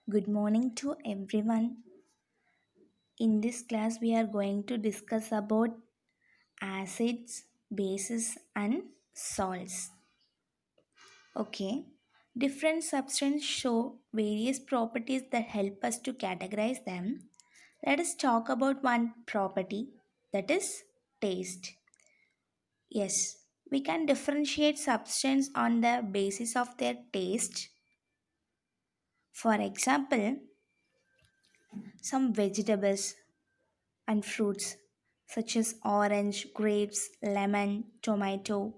Good morning to everyone. In this class, we are going to discuss about acids, bases, and salts. Okay. Different substances show various properties that help us to categorize them. Let us talk about one property that is taste. Yes, we can differentiate substance on the basis of their taste. For example, some vegetables and fruits such as orange, grapes, lemon, tomato,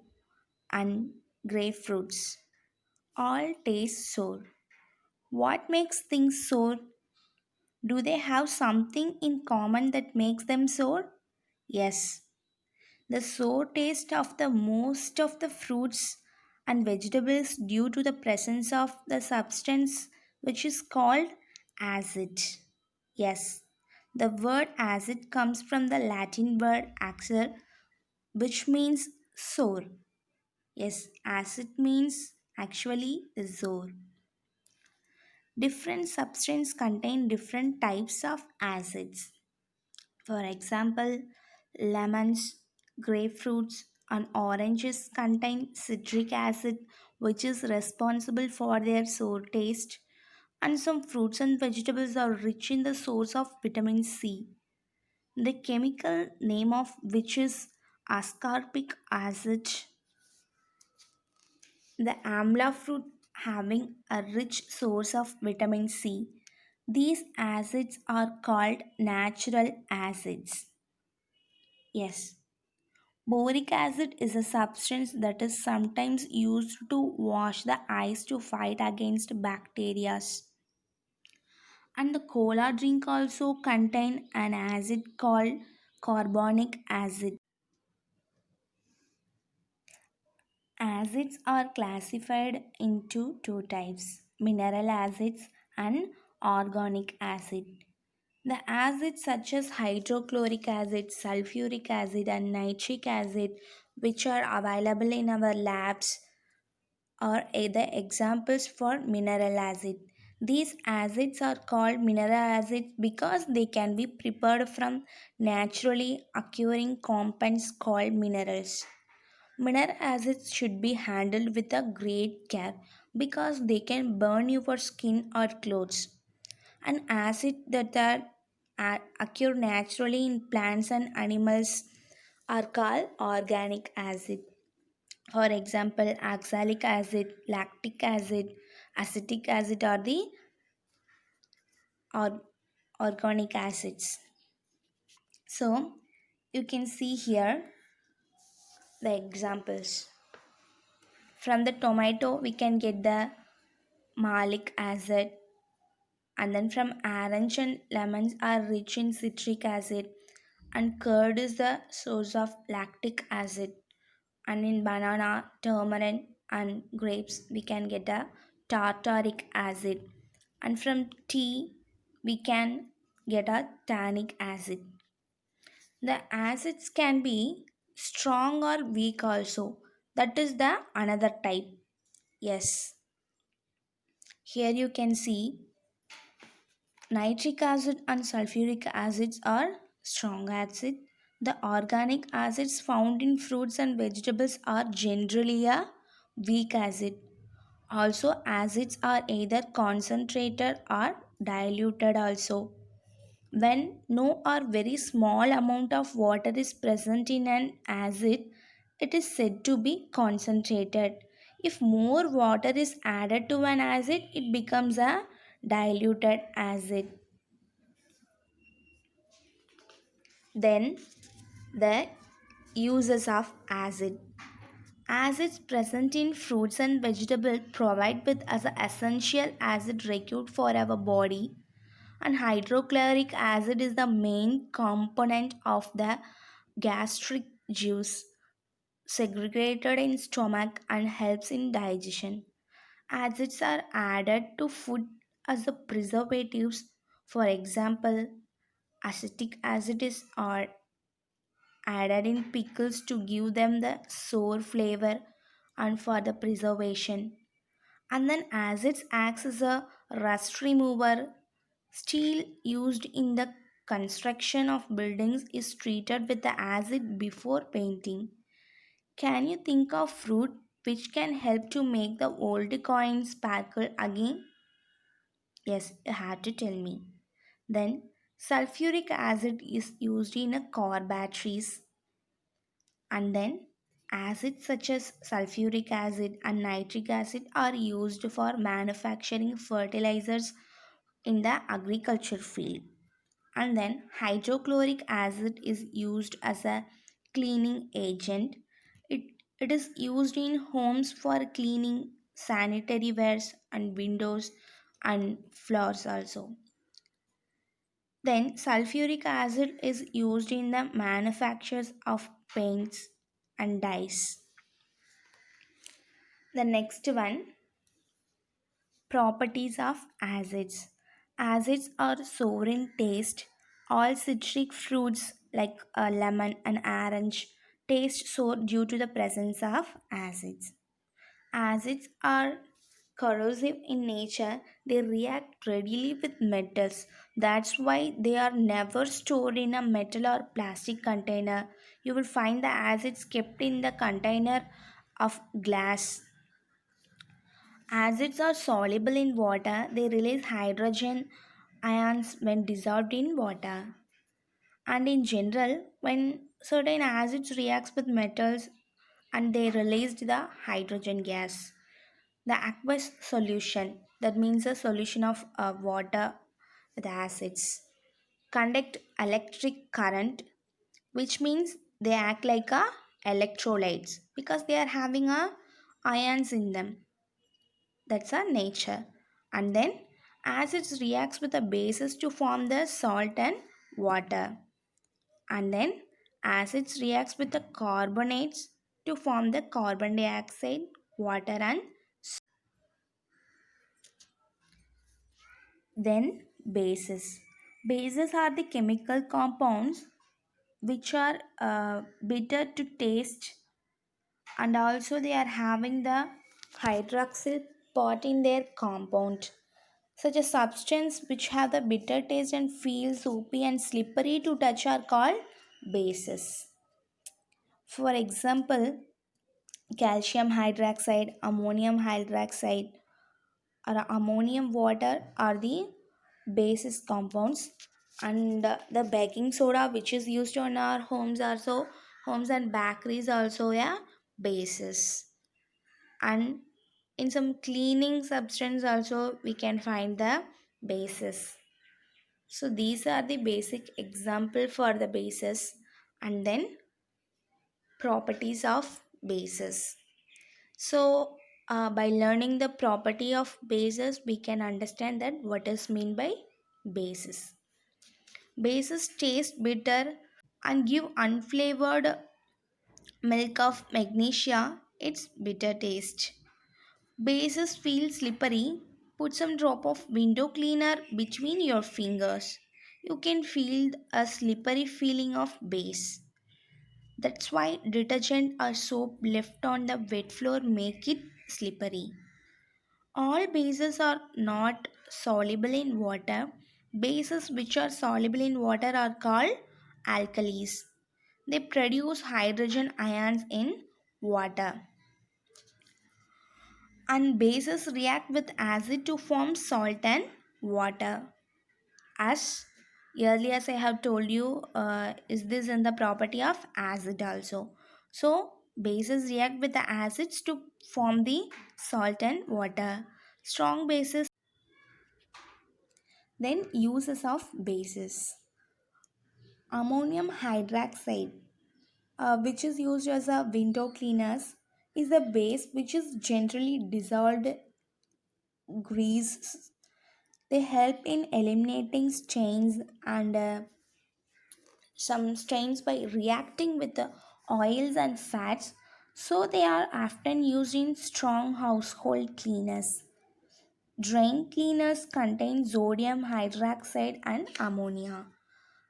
and grapefruits all taste sour. What makes things sour? Do they have something in common that makes them sour? Yes. The sour taste of the most of the fruits and vegetables due to the presence of the substance which is called acid. Yes, the word acid comes from the Latin word axer, which means sour. Yes, acid means actually sour. Different substances contain different types of acids. For example, lemons, grapefruits, and oranges contain citric acid, which is responsible for their sour taste. And some fruits and vegetables are rich in the source of vitamin C, the chemical name of which is ascorbic acid. The amla fruit having a rich source of vitamin C. These acids are called natural acids. Yes. Boric acid is a substance that is sometimes used to wash the eyes to fight against bacteria. And the cola drink also contain an acid called carbonic acid. Acids are classified into two types, mineral acids and organic acid. The acids such as hydrochloric acid, sulfuric acid, and nitric acid, which are available in our labs, are the examples for mineral acid. These acids are called mineral acids because they can be prepared from naturally occurring compounds called minerals. Mineral acids should be handled with a great care because they can burn your skin or clothes. An acid that are occur naturally in plants and animals are called organic acid. For example, oxalic acid, lactic acid, acetic acid are the or- organic acids. So you can see here the examples. From the tomato, we can get the malic acid, and then from orange and lemons are rich in citric acid, and curd is the source of lactic acid, and in banana, tamarind, and grapes we can get a tartaric acid, and from tea we can get a tannic acid. The acids can be strong or weak also, that is the another type. Yes, here you can see nitric acid and sulfuric acids are strong acid. The organic acids found in fruits and vegetables are generally a weak acid. Also, acids are either concentrated or diluted also. When no or very small amount of water is present in an acid, it is said to be concentrated. If more water is added to an acid, it becomes a diluted acid. Then the uses of acid. Acids present in fruits and vegetables provide with as an essential acid required for our body, and hydrochloric acid is the main component of the gastric juice segregated in stomach and helps in digestion. Acids are added to food as the preservatives. For example, acetic acid is added in pickles to give them the sour flavor and for the preservation. And then acids acts as a rust remover. Steel used in the construction of buildings is treated with the acid before painting. Can you think of fruit which can help to make the old coins sparkle again? Yes, you have to tell me. Then sulfuric acid is used in a car batteries, and then acids such as sulfuric acid and nitric acid are used for manufacturing fertilizers in the agriculture field. And then hydrochloric acid is used as a cleaning agent. It is used in homes for cleaning sanitary wares and windows and floors also. Then sulfuric acid is used in the manufactures of paints and dyes. The next one, properties of acids. Acids are sour in taste. All citric fruits like a lemon and orange taste sour due to the presence of acids. Acids are corrosive in nature, they react readily with metals. That's why they are never stored in a metal or plastic container. You will find the acids kept in the container of glass. Acids are soluble in water, they release hydrogen ions when dissolved in water. And in general, when certain acids react with metals and they release the hydrogen gas. The aqueous solution, that means a solution of water with acids, conduct electric current, which means they act like a electrolytes because they are having a ions in them. That's our nature. And then acids reacts with the bases to form the salt and water. And then acids reacts with the carbonates to form the carbon dioxide, water and then bases. Bases are the chemical compounds which are bitter to taste, and also they are having the hydroxyl part in their compound. Such a substance which have the bitter taste and feel soapy and slippery to touch are called bases. For example, calcium hydroxide, ammonium hydroxide, or ammonium water are the basis compounds. And the baking soda which is used on our homes also, homes and bakeries also, yeah, basis. And in some cleaning substance also we can find the basis. So these are the basic example for the basis. And then properties of bases. So by learning the property of bases we can understand that what is mean by bases. Bases taste bitter and give unflavored milk of magnesia its bitter taste. Bases feel slippery. Put some drop of window cleaner between your fingers. You can feel a slippery feeling of base. That's why detergent or soap left on the wet floor make it slippery. All bases are not soluble in water. Bases which are soluble in water are called alkalis. They produce hydrogen ions in water. And bases react with acid to form salt and water. As earlier as I have told you, is this in the property of acid also. So bases react with the acids to form the salt and water. Strong bases. Then uses of bases. Ammonium hydroxide, which is used as a window cleaners, is a base which is generally dissolved grease. They help in eliminating stains and some stains by reacting with the oils and fats. So they are often used in strong household cleaners. Drain cleaners contain sodium hydroxide and ammonia.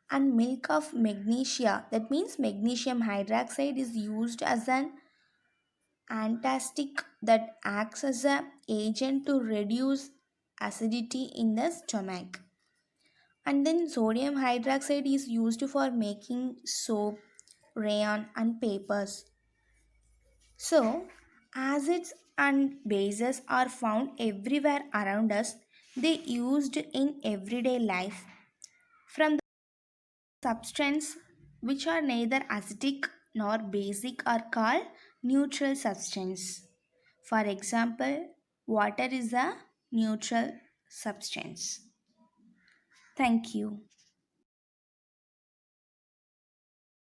And milk of magnesia, that means magnesium hydroxide, is used as an antacid that acts as an agent to reduce acidity in the stomach. And then sodium hydroxide is used for making soap, rayon, and papers. So, acids and bases are found everywhere around us. They used in everyday life. From the substance which are neither acidic nor basic are called neutral substance. For example, water is a neutral substance. Thank you.